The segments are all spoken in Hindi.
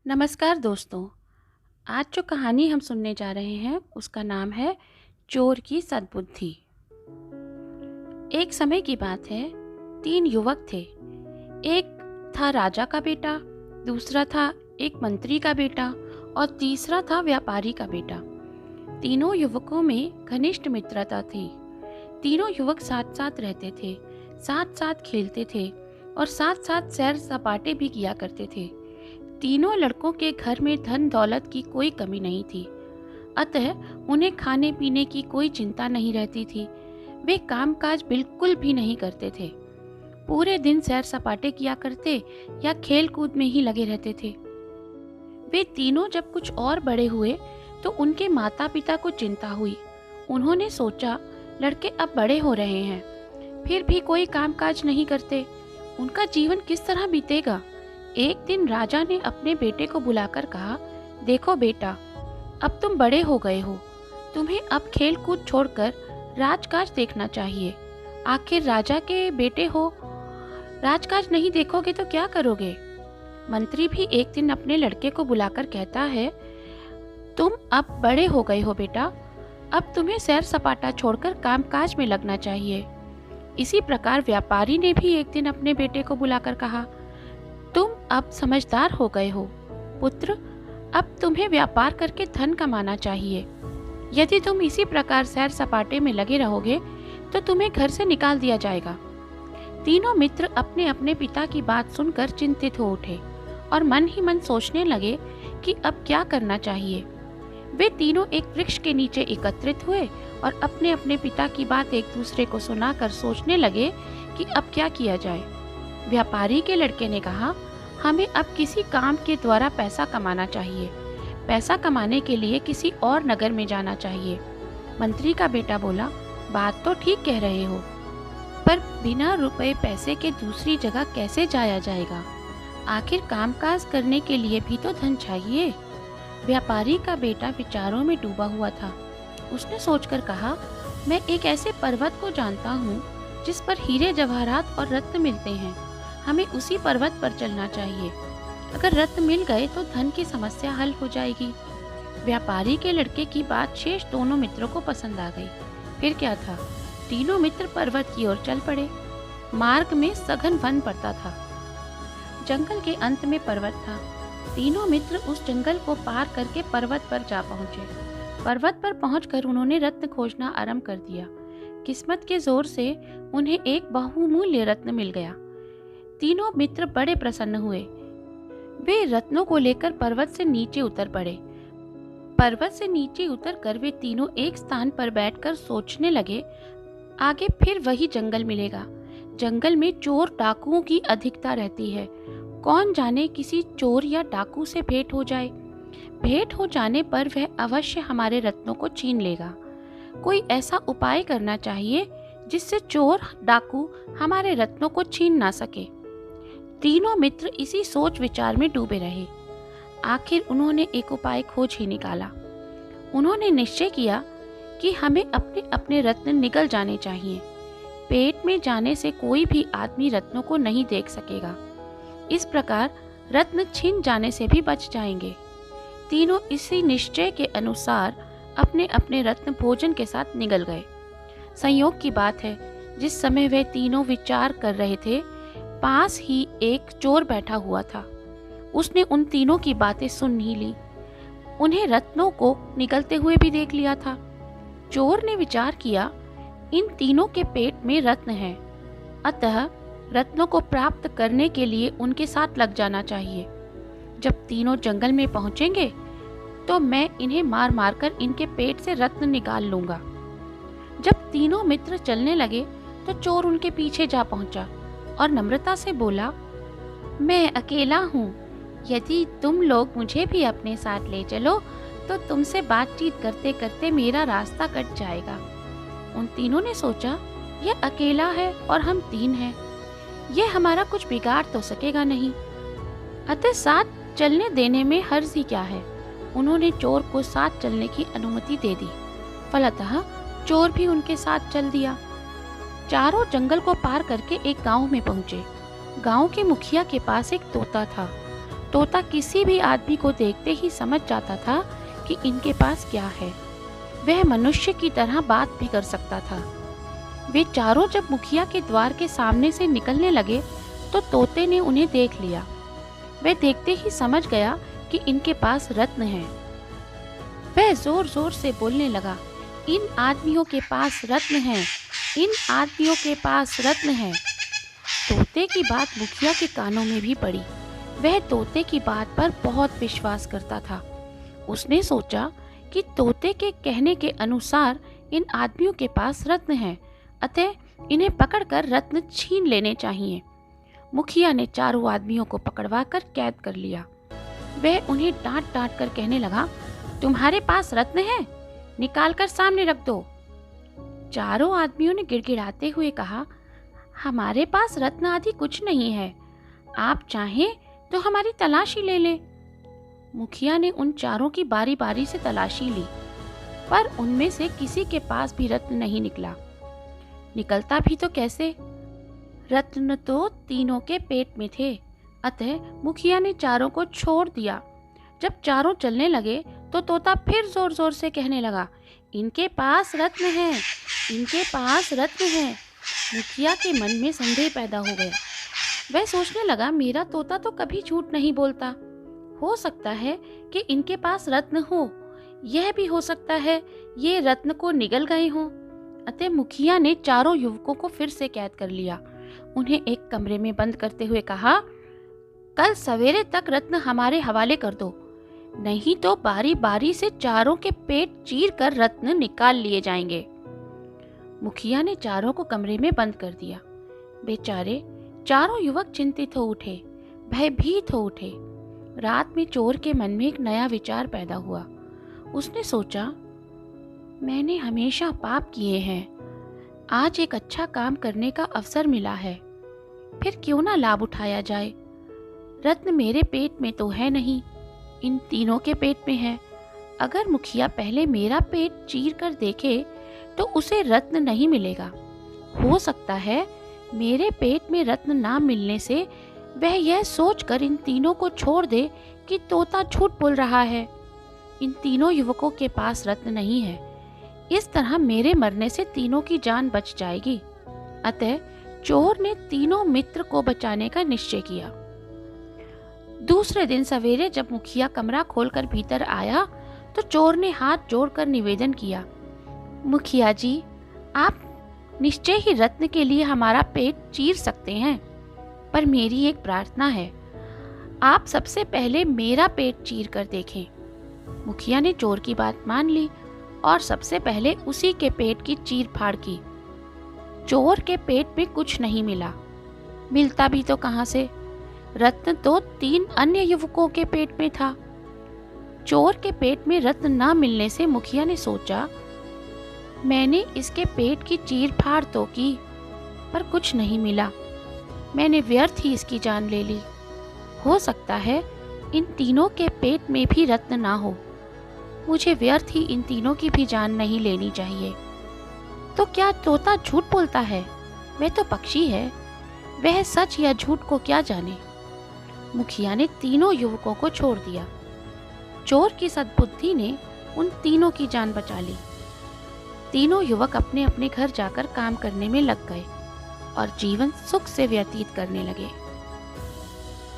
नमस्कार दोस्तों। आज जो कहानी हम सुनने जा रहे हैं उसका नाम है चोर की सद्बुद्धि। एक समय की बात है, तीन युवक थे। एक था राजा का बेटा, दूसरा था एक मंत्री का बेटा और तीसरा था व्यापारी का बेटा। तीनों युवकों में घनिष्ठ मित्रता थी। तीनों युवक साथ साथ रहते थे, साथ साथ खेलते थे और साथ साथ सैर सपाटे भी किया करते थे। तीनों लड़कों के घर में धन दौलत की कोई कमी नहीं थी, अतः उन्हें खाने पीने की कोई चिंता नहीं रहती थी। वे कामकाज बिल्कुल भी नहीं करते थे, पूरे दिन सैर सपाटे किया करते या खेल कूद में ही लगे रहते थे। वे तीनों जब कुछ और बड़े हुए तो उनके माता पिता को चिंता हुई। उन्होंने सोचा, लड़के अब बड़े हो रहे हैं, फिर भी कोई कामकाज नहीं करते, उनका जीवन किस तरह बीतेगा। एक दिन राजा ने अपने बेटे को बुलाकर कहा, देखो बेटा, अब तुम बड़े हो गए हो, तुम्हें अब खेल कूद छोड़कर राजकाज देखना चाहिए। आखिर राजा के बेटे हो, राजकाज नहीं देखोगे तो क्या करोगे। मंत्री भी एक दिन अपने लड़के को बुलाकर कहता है, तुम अब बड़े हो गए हो बेटा, अब तुम्हें सैर सपाटा छोड़कर कामकाज में लगना चाहिए। इसी प्रकार व्यापारी ने भी एक दिन अपने बेटे को बुलाकर कहा, तुम अब समझदार हो गए हो पुत्र, अब तुम्हें व्यापार करके धन कमाना चाहिए। यदि तुम इसी प्रकार सैर सपाटे में लगे रहोगे तो तुम्हें घर से निकाल दिया जाएगा। तीनों मित्र अपने अपने पिता की बात सुनकर चिंतित हो उठे और मन ही मन सोचने लगे कि अब क्या करना चाहिए। वे तीनों एक वृक्ष के नीचे एकत्रित हुए और अपने अपने पिता की बात एक दूसरे को सुनाकर सोचने लगे कि अब क्या किया जाए। व्यापारी के लड़के ने कहा, हमें अब किसी काम के द्वारा पैसा कमाना चाहिए। पैसा कमाने के लिए किसी और नगर में जाना चाहिए। मंत्री का बेटा बोला, बात तो ठीक कह रहे हो, पर बिना रुपए पैसे के दूसरी जगह कैसे जाया जाएगा। आखिर कामकाज करने के लिए भी तो धन चाहिए। व्यापारी का बेटा विचारों में डूबा हुआ था। उसने सोचकर कहा, मैं एक ऐसे पर्वत को जानता हूँ जिस पर हीरे जवाहरात और रत्न मिलते हैं। हमें उसी पर्वत पर चलना चाहिए। अगर रत्न मिल गए तो धन की समस्या हल हो जाएगी। व्यापारी के लड़के की बात शेष दोनों मित्रों को पसंद आ गई। फिर क्या था, तीनों मित्र पर्वत की ओर चल पड़े। मार्ग में सघन वन पड़ता था। जंगल के अंत में पर्वत था। तीनों मित्र उस जंगल को पार करके पर्वत पर जा पहुंचे। पर्वत पर पहुंचकर उन्होंने रत्न खोजना आरंभ कर दिया। किस्मत के जोर से उन्हें एक बहुमूल्य रत्न मिल गया। तीनों मित्र बड़े प्रसन्न हुए। वे रत्नों को लेकर पर्वत से नीचे उतर पड़े। पर्वत से नीचे उतरकर वे तीनों एक स्थान पर बैठकर सोचने लगे, आगे फिर वही जंगल मिलेगा। जंगल में चोर डाकुओं की अधिकता रहती है। कौन जाने किसी चोर या डाकू से भेंट हो जाए। भेंट हो जाने पर वह अवश्य हमारे रत्नों को छीन लेगा। कोई ऐसा उपाय करना चाहिए जिससे चोर डाकू हमारे रत्नों को छीन ना सके। तीनों मित्र इसी सोच विचार में डूबे रहे। आखिर उन्होंने एक उपाय खोज ही निकाला। उन्होंने निश्चय किया कि हमें अपने अपने रत्न निगल जाने चाहिए। पेट में जाने से कोई भी आदमी रत्नों को नहीं देख सकेगा। इस प्रकार रत्न छिन जाने से भी बच जाएंगे। तीनों इसी निश्चय के अनुसार अपने अपने रत्न भोजन के साथ निगल गए। संयोग की बात है, जिस समय वे तीनों विचार कर रहे थे, पास ही एक चोर बैठा हुआ था। उसने उन तीनों की बातें सुन ही ली। उन्हें रत्नों को निगलते हुए भी देख लिया था। चोर ने विचार किया, इन तीनों के पेट में रत्न है, अतः रत्नों को प्राप्त करने के लिए उनके साथ लग जाना चाहिए। जब तीनों जंगल में पहुंचेंगे तो मैं इन्हें मार मार कर इनके पेट से रत्न निकाल लूंगा। जब तीनों मित्र चलने लगे तो चोर उनके पीछे जा पहुंचा और नम्रता से बोला, मैं अकेला हूँ, यदि तुम लोग मुझे भी अपने साथ ले चलो तो तुमसे बातचीत करते करते मेरा रास्ता कट जाएगा। उन तीनों ने सोचा, यह अकेला है और हम तीन हैं, यह हमारा कुछ बिगाड़ तो सकेगा नहीं, अतः साथ चलने देने में हर्ज ही क्या है। उन्होंने चोर को साथ चलने की अनुमति दे दी। फलतः चोर भी उनके साथ चल दिया। चारों जंगल को पार करके एक गांव में पहुंचे। गांव के मुखिया के पास एक तोता था। तोता किसी भी आदमी को देखते ही समझ जाता था कि इनके पास क्या है। वह मनुष्य की तरह बात भी कर सकता था। वे चारों जब मुखिया के द्वार के सामने से निकलने लगे तो तोते ने उन्हें देख लिया। वह देखते ही समझ गया कि इनके पास रत्न है। वह जोर जोर से बोलने लगा, इन आदमियों के पास रत्न है, इन आदमियों के पास रत्न है। तोते की बात मुखिया के कानों में भी पड़ी। वह तोते की बात पर बहुत विश्वास करता था। उसने सोचा कि तोते के कहने के अनुसार इन आदमियों के पास रत्न है, अतः इन्हें पकड़कर रत्न छीन लेने चाहिए। मुखिया ने चारों आदमियों को पकड़वाकर कैद कर लिया। वह उन्हें डांट डांट कर कहने लगा, तुम्हारे पास रत्न है, निकाल कर सामने रख दो। चारों आदमियों ने गिड़गिड़ाते हुए कहा, हमारे पास रत्न आदि कुछ नहीं है, आप चाहें तो हमारी तलाशी ले लें। मुखिया ने उन चारों की बारी बारी से तलाशी ली, पर उनमें से किसी के पास भी रत्न नहीं निकला। निकलता भी तो कैसे? रत्न तो तीनों के पेट में थे। अतः मुखिया ने चारों को छोड़ दिया। जब चारों चलने लगे तो तोता फिर जोर जोर से कहने लगा, इनके पास रत्न है, इनके पास रत्न है। मुखिया के मन में संदेह पैदा हो गया। वह सोचने लगा, मेरा तोता तो कभी झूठ नहीं बोलता। हो सकता है कि इनके पास रत्न हो, यह भी हो सकता है ये रत्न को निगल गए हों। अतः मुखिया ने चारों युवकों को फिर से कैद कर लिया। उन्हें एक कमरे में बंद करते हुए कहा, कल सवेरे तक रत्न हमारे हवाले कर दो, नहीं तो बारी बारी से चारों के पेट चीर कर रत्न निकाल लिए जाएंगे। मुखिया ने चारों को कमरे में बंद कर दिया। बेचारे चारों युवक चिंतित हो उठे, भयभीत हो उठे। रात में चोर के मन में एक नया विचार पैदा हुआ। उसने सोचा, मैंने हमेशा पाप किए हैं, आज एक अच्छा काम करने का अवसर मिला है, फिर क्यों ना लाभ उठाया जाए। रत्न मेरे पेट में तो है नहीं, इन तीनों के पेट में है। अगर मुखिया पहले मेरा पेट चीर कर देखे तो उसे रत्न नहीं मिलेगा। हो सकता है मेरे पेट में रत्न ना मिलने से वह यह सोचकर इन तीनों को छोड़ दे कि तोता झूठ बोल रहा है। इन तीनों युवकों के पास रत्न नहीं है। इस तरह मेरे मरने से तीनों की जान बच जाएगी। अतः चोर ने तीनों मित्र को बचाने का निश्चय किया। दूसरे दिन सवेरे जब मुखिया कमरा खोलकर भीतर आया तो चोर ने हाथ जोड़कर निवेदन किया, मुखिया जी, आप निश्चय ही रत्न के लिए हमारा पेट चीर सकते हैं, पर मेरी एक प्रार्थना है, आप सबसे पहले मेरा पेट चीर कर देखें। मुखिया ने चोर की बात मान ली और सबसे पहले उसी के पेट की चीर फाड़ की। चोर के पेट में कुछ नहीं मिला। मिलता भी तो कहां से? रत्न तो 3 अन्य युवकों के पेट में था। चोर के पेट में रत्न ना मिलने से मुखिया ने सोचा, मैंने इसके पेट की चीर फाड़ तो की, पर कुछ नहीं मिला। मैंने व्यर्थ ही इसकी जान ले ली। हो सकता है इन तीनों के पेट में भी रत्न ना हो। मुझे व्यर्थ ही इन तीनों की भी जान नहीं लेनी चाहिए। तो क्या तोता झूठ बोलता है? वह तो पक्षी है, वह सच या झूठ को क्या जाने। मुखिया ने तीनों युवकों को छोड़ दिया। चोर की सद्बुद्धि ने उन तीनों की जान बचा ली। तीनों युवक अपने अपने घर जाकर काम करने में लग गए और जीवन सुख से व्यतीत करने लगे।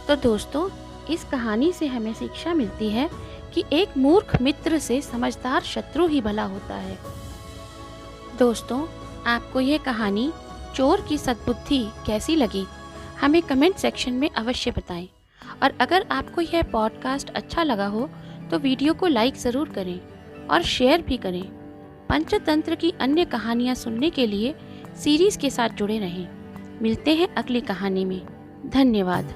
तो दोस्तों, इस कहानी से हमें शिक्षा मिलती है कि एक मूर्ख मित्र से समझदार शत्रु ही भला होता है। दोस्तों, आपको यह कहानी चोर की सद्बुद्धि कैसी लगी? हमें कमेंट सेक्शन में अवश्य बताएं। और अगर आपको यह पॉडकास्ट अच्छा लगा हो तो वीडियो को लाइक ज़रूर करें और शेयर भी करें। पंचतंत्र की अन्य कहानियाँ सुनने के लिए सीरीज़ के साथ जुड़े रहें। मिलते हैं अगली कहानी में। धन्यवाद।